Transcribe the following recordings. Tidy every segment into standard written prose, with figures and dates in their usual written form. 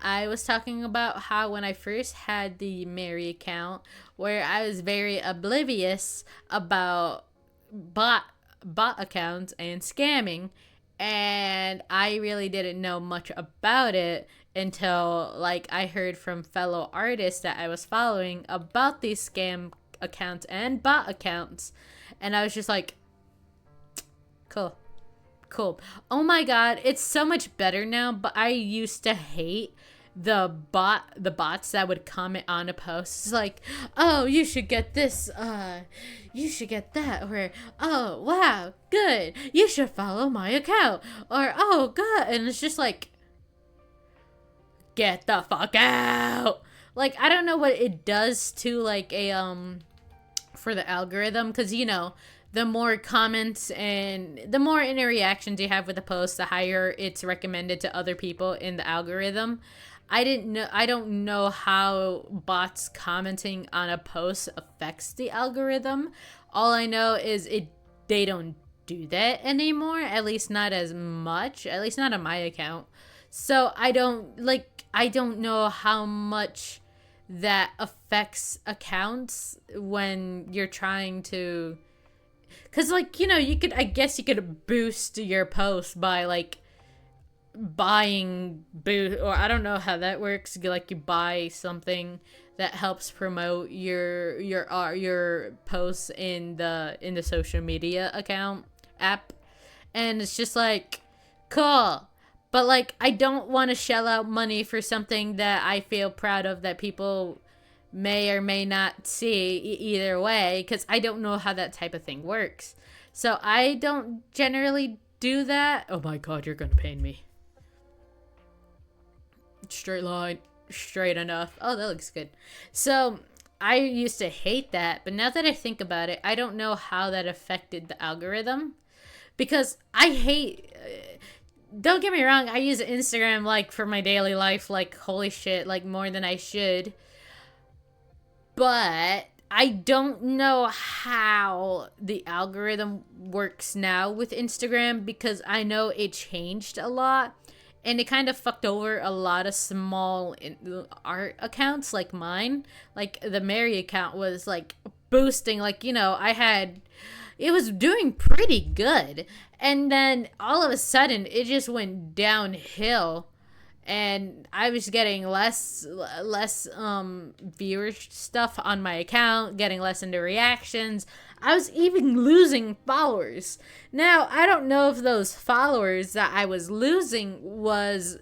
I was talking about how when I first had the Mary account, where I was very oblivious about bot bot accounts and scamming, and I really didn't know much about it until like I heard from fellow artists that I was following about these scam accounts and bot accounts, and I was just like, cool. Cool. Oh my god, it's so much better now, but I used to hate the bots that would comment on a post. It's like, "Oh, you should get this, you should get that," or "Oh, wow, good. You should follow my account." Or, "Oh, god." And it's just like, "Get the fuck out." Like, I don't know what it does to like a for the algorithm, because the more comments and the more interactions you have with a post, the higher it's recommended to other people in the algorithm. I don't know how bots commenting on a post affects the algorithm. All I know is they don't do that anymore, at least not as much, at least not on my account. So I don't know how much that affects accounts when you're trying to, because like you could, I guess you could boost your post by like buying boost, or I don't know how that works. Like you buy something that helps promote your posts in the social media account app, and it's just like, cool. But like, I don't want to shell out money for something that I feel proud of that people may or may not see either way, because I don't know how that type of thing works. So I don't generally do that. Oh my god, you're gonna pain me. Straight line, straight enough. Oh, that looks good. So I used to hate that, but now that I think about it, I don't know how that affected the algorithm, because I hate. Don't get me wrong, I use Instagram like for my daily life, like holy shit, like more than I should. But I don't know how the algorithm works now with Instagram, because I know it changed a lot, and it kind of fucked over a lot of small art accounts like mine. Like the Mary account was like boosting, like I had, it was doing pretty good, and then all of a sudden it just went downhill, and I was getting less viewer stuff on my account, getting less into reactions. I was even losing followers. Now, I don't know if those followers that I was losing was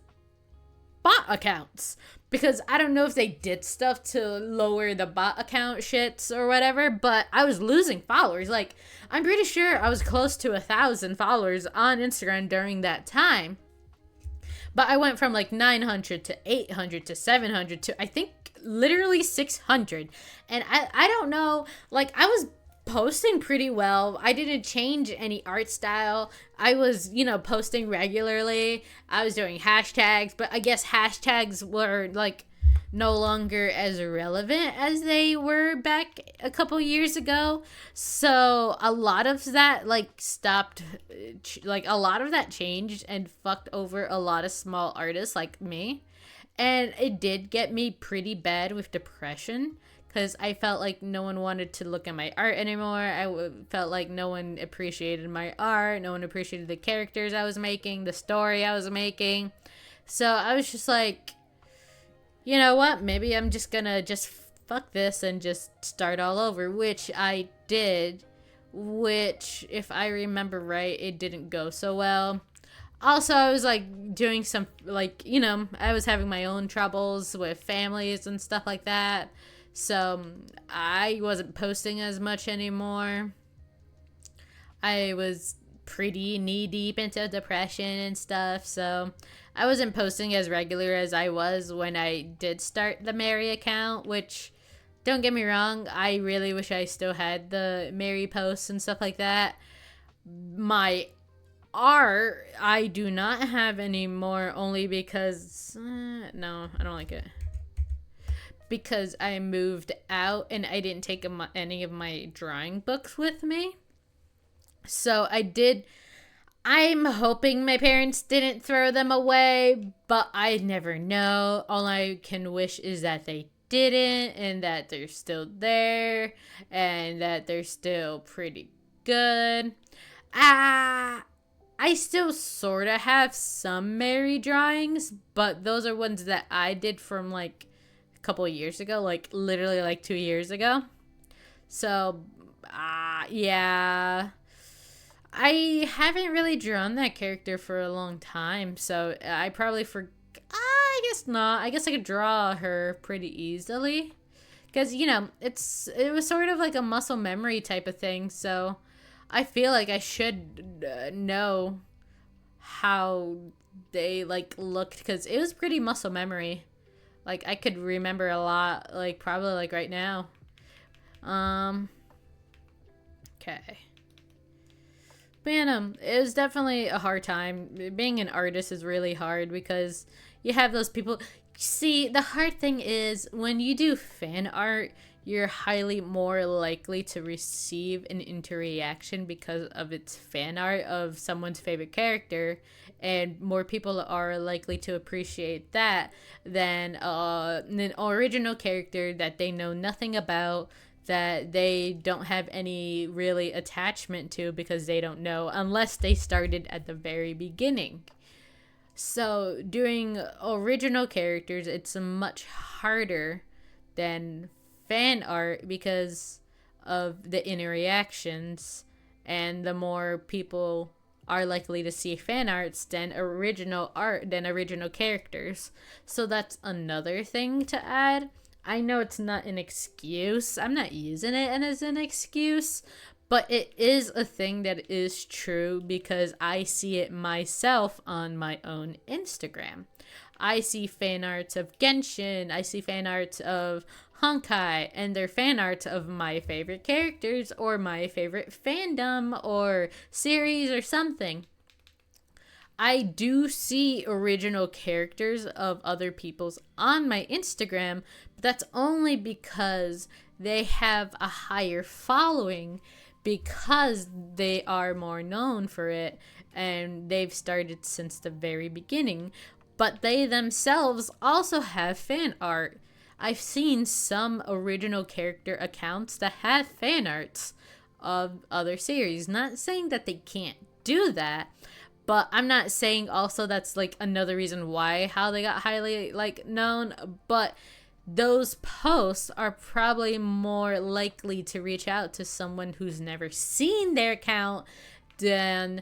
bot accounts, because I don't know if they did stuff to lower the bot account shits or whatever, but I was losing followers. Like, I'm pretty sure I was close to 1,000 followers on Instagram during that time. But I went from like 900 to 800 to 700 to I think literally 600. And I don't know, like I was posting pretty well. I didn't change any art style. I was, posting regularly. I was doing hashtags, but I guess hashtags were like no longer as relevant as they were back a couple years ago. So a lot of that like stopped, like a lot of that changed and fucked over a lot of small artists like me. And it did get me pretty bad with depression, because I felt like no one wanted to look at my art anymore. Felt like no one appreciated my art. No one appreciated the characters I was making, the story I was making. So I was just like, you know what? Maybe I'm just gonna just fuck this and just start all over, which I did, which, if I remember right, it didn't go so well. Also, I was like doing some, like, I was having my own troubles with families and stuff like that. So I wasn't posting as much anymore. I was pretty knee deep into depression and stuff, so I wasn't posting as regular as I was when I did start the Mary account, which, don't get me wrong, I really wish I still had the Mary posts and stuff like that. My art, I do not have anymore, only because, no, I don't like it. Because I moved out and I didn't take any of my drawing books with me. So I did I'm hoping my parents didn't throw them away, but I never know. All I can wish is that they didn't, and that they're still there, and that they're still pretty good. Ah, I still sort of have some Mary drawings, but those are ones that I did from like a couple of years ago, like literally like 2 years ago. So, yeah. I haven't really drawn that character for a long time, so I probably I guess not. I guess I could draw her pretty easily. Because, it was sort of like a muscle memory type of thing, so I feel like I should know how they, like, looked, because it was pretty muscle memory. Like, I could remember a lot, like, probably, like, right now. Okay. Man, it was definitely a hard time. Being an artist is really hard because you have those people. See, the hard thing is when you do fan art, you're highly more likely to receive an interaction because of its fan art of someone's favorite character, and more people are likely to appreciate that than an original character that they know nothing about, that they don't have any really attachment to because they don't know unless they started at the very beginning. So doing original characters, it's much harder than fan art because of the interactions, and the more people are likely to see fan arts than original characters. So that's another thing to add. I know it's not an excuse. I'm not using it as an excuse, but it is a thing that is true because I see it myself on my own Instagram. I see fan arts of Genshin, I see fan arts of Honkai, and they're fan arts of my favorite characters or my favorite fandom or series or something. I do see original characters of other people's on my Instagram, but that's only because they have a higher following because they are more known for it and they've started since the very beginning. But they themselves also have fan art. I've seen some original character accounts that have fan arts of other series. Not saying that they can't do that, but I'm not saying also that's like another reason why how they got highly like known, but those posts are probably more likely to reach out to someone who's never seen their account than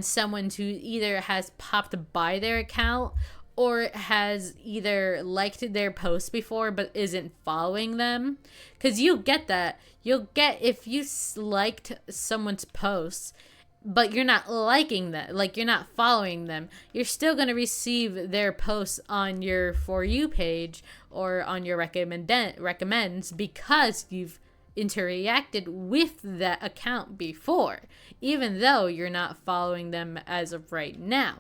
someone who either has popped by their account or has either liked their post before but isn't following them. Because you get that. You'll get if you liked someone's posts but you're not liking that, like you're not following them, you're still going to receive their posts on your For You page or on your recommends because you've interacted with that account before, even though you're not following them as of right now.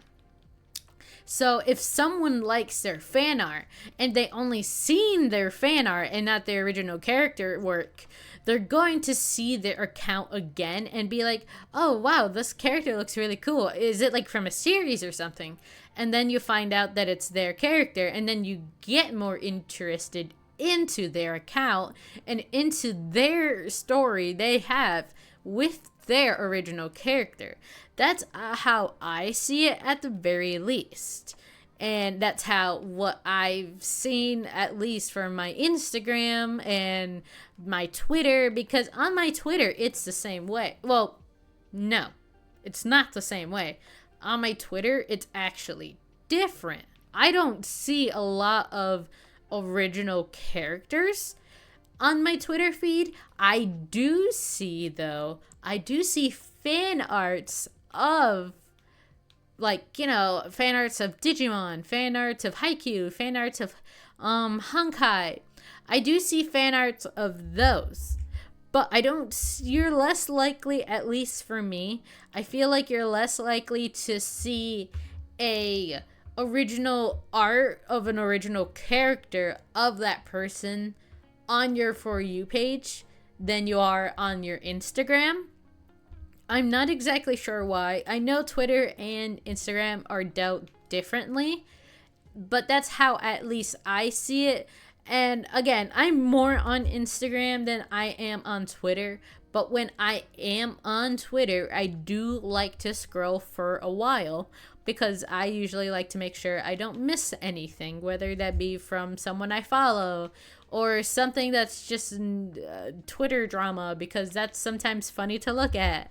So if someone likes their fan art and they only seen their fan art and not their original character work, they're going to see their account again and be like, oh wow, this character looks really cool. Is it like from a series or something? And then you find out that it's their character, and then you get more interested into their account and into their story they have with their original character. That's how I see it at the very least. And that's how what I've seen, at least from my Instagram and my Twitter, because on my Twitter, it's the same way. Well, no, it's not the same way. On my Twitter, it's actually different. I don't see a lot of original characters on my Twitter feed. I do see fan arts of, like, fan arts of Digimon, fan arts of Haikyuu, fan arts of Honkai. I do see fan arts of those. But you're less likely, at least for me, I feel like you're less likely to see a original art of an original character of that person on your For You page than you are on your Instagram. I'm not exactly sure why. I know Twitter and Instagram are dealt differently, but that's how at least I see it. And again, I'm more on Instagram than I am on Twitter. But when I am on Twitter, I do like to scroll for a while because I usually like to make sure I don't miss anything, whether that be from someone I follow or something that's just Twitter drama, because that's sometimes funny to look at.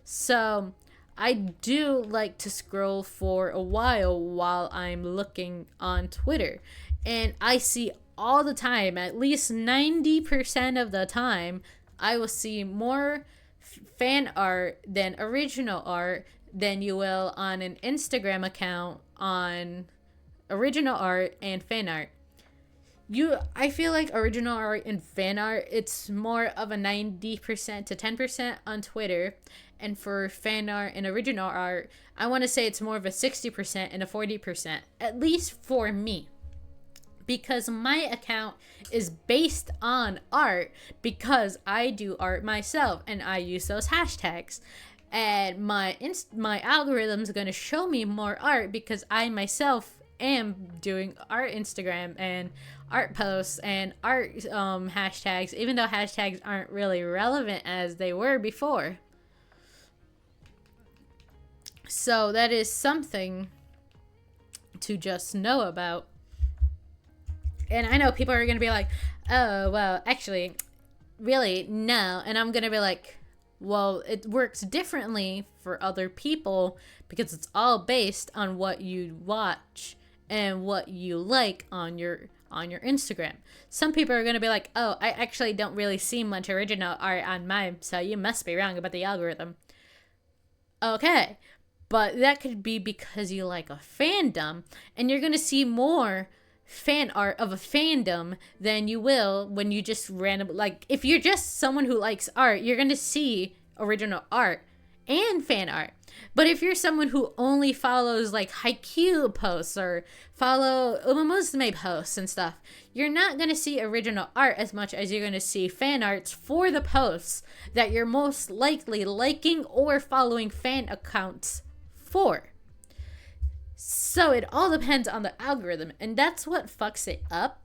So I do like to scroll for a while I'm looking on Twitter. And I see all the time, at least 90% of the time, I will see more fan art than original art than you will on an Instagram account on original art and fan art. I feel like original art and fan art, it's more of a 90% to 10% on Twitter, and for fan art and original art, I want to say it's more of a 60% and a 40%, at least for me, because my account is based on art, because I do art myself and I use those hashtags, and my algorithm is going to show me more art because I myself am doing art Instagram and art posts and art hashtags, even though hashtags aren't really relevant as they were before. So that is something to just know about. And I know people are going to be like, oh, well, actually, really, no. And I'm going to be like, well, it works differently for other people because it's all based on what you watch and what you like on your Instagram. Some people are going to be like, oh, I actually don't really see much original art on mine, so you must be wrong about the algorithm. Okay, but that could be because you like a fandom, and you're going to see more fan art of a fandom than you will when you just like, if you're just someone who likes art, you're going to see original art and fan art. But if you're someone who only follows like haiku posts or follow Umamusume posts and stuff, you're not going to see original art as much as you're going to see fan arts for the posts that you're most likely liking or following fan accounts for. So it all depends on the algorithm, and that's what fucks it up.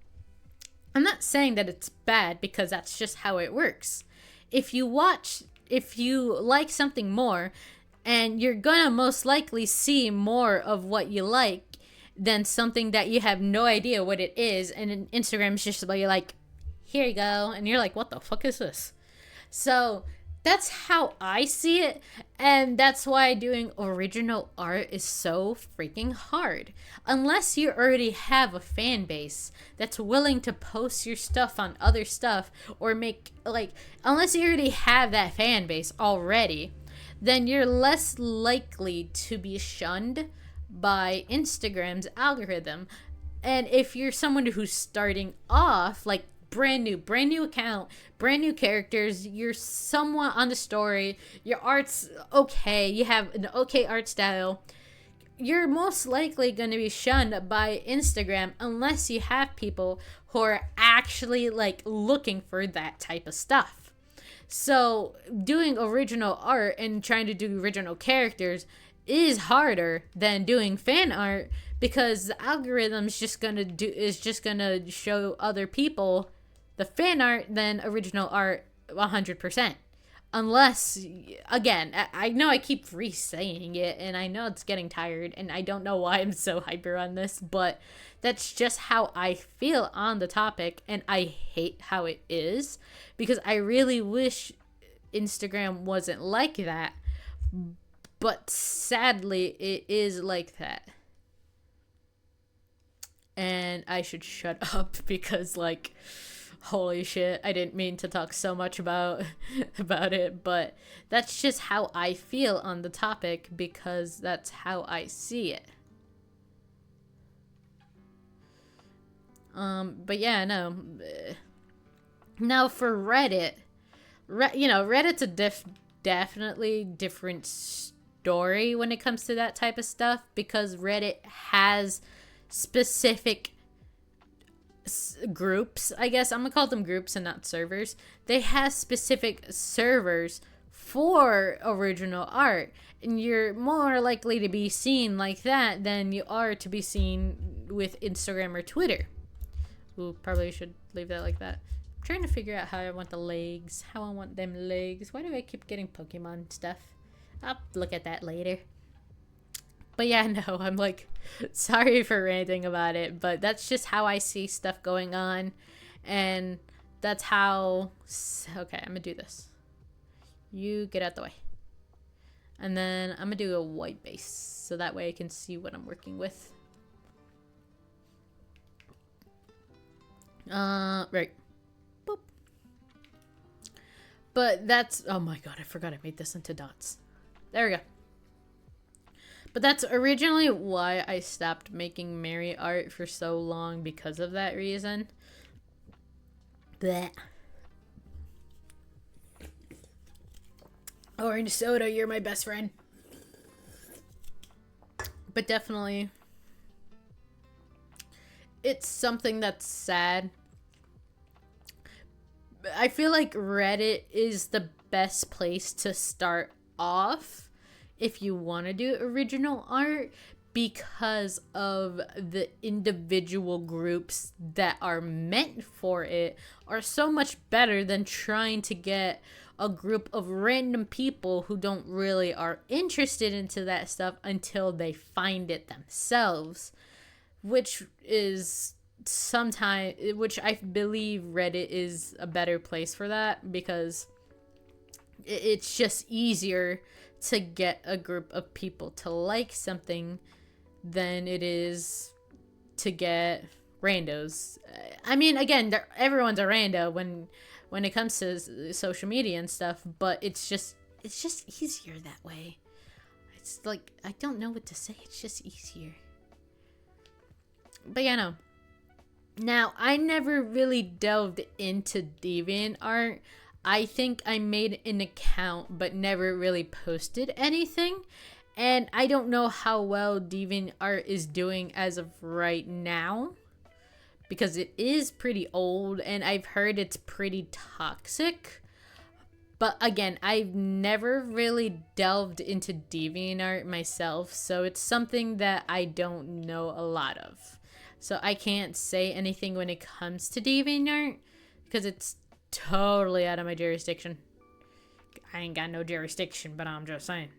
I'm not saying that it's bad, because that's just how it works. If you like something more, and you're gonna most likely see more of what you like than something that you have no idea what it is, and Instagram's just like, here you go, and you're like, what the fuck is this? So that's how I see it, and that's why doing original art is so freaking hard. Unless you already have a fan base that's willing to post your stuff on other stuff, or unless you already have that fan base already, then you're less likely to be shunned by Instagram's algorithm. And if you're someone who's starting off, like brand new account, brand new characters, you're somewhat on the story, your art's okay, you have an okay art style, you're most likely going to be shunned by Instagram unless you have people who are actually like looking for that type of stuff. So doing original art and trying to do original characters is harder than doing fan art, because the algorithm is just gonna show other people the fan art than original art 100%. Unless, again, I know I keep re-saying it, and I know it's getting tired, and I don't know why I'm so hyper on this, but that's just how I feel on the topic, and I hate how it is, because I really wish Instagram wasn't like that, but sadly, it is like that. And I should shut up, because, like, holy shit, I didn't mean to talk so much about it, but that's just how I feel on the topic, because that's how I see it. But yeah, no. Now for Reddit, Reddit's a definitely different story when it comes to that type of stuff, because Reddit has specific groups, I guess I'm gonna call them groups and not servers. They have specific servers for original art. And you're more likely to be seen like that than you are to be seen with Instagram or Twitter. Ooh, probably should leave that like that. I'm trying to figure out how I want the legs. How I want them legs. Why do I keep getting Pokemon stuff? I'll look at that later. But yeah, no, I'm like, sorry for ranting about it, but that's just how I see stuff going on. And that's how... Okay, I'm gonna do this. You get out the way. And then I'm gonna do a white base, so that way I can see what I'm working with. Right. Boop. But that's... Oh my god, I forgot I made this into dots. There we go. But that's originally why I stopped making Mary art for so long, because of that reason. Blech. Orange soda, you're my best friend. But definitely, it's something that's sad. I feel like Reddit is the best place to start off if you want to do original art, because of the individual groups that are meant for it are so much better than trying to get a group of random people who don't really are interested into that stuff until they find it themselves, which is sometimes, which I believe Reddit is a better place for that, because it's just easier to get a group of people to like something than it is to get randos. I mean, again, everyone's a rando when it comes to social media and stuff, but it's just easier that way. It's like, I don't know what to say. It's just easier. But yeah, no. Now, I never really delved into DeviantArt. I think I made an account but never really posted anything. And I don't know how well DeviantArt is doing as of right now, because it is pretty old and I've heard it's pretty toxic. But again, I've never really delved into DeviantArt myself, so it's something that I don't know a lot of. So I can't say anything when it comes to DeviantArt, because it's totally out of my jurisdiction. I ain't got no jurisdiction, but I'm just saying.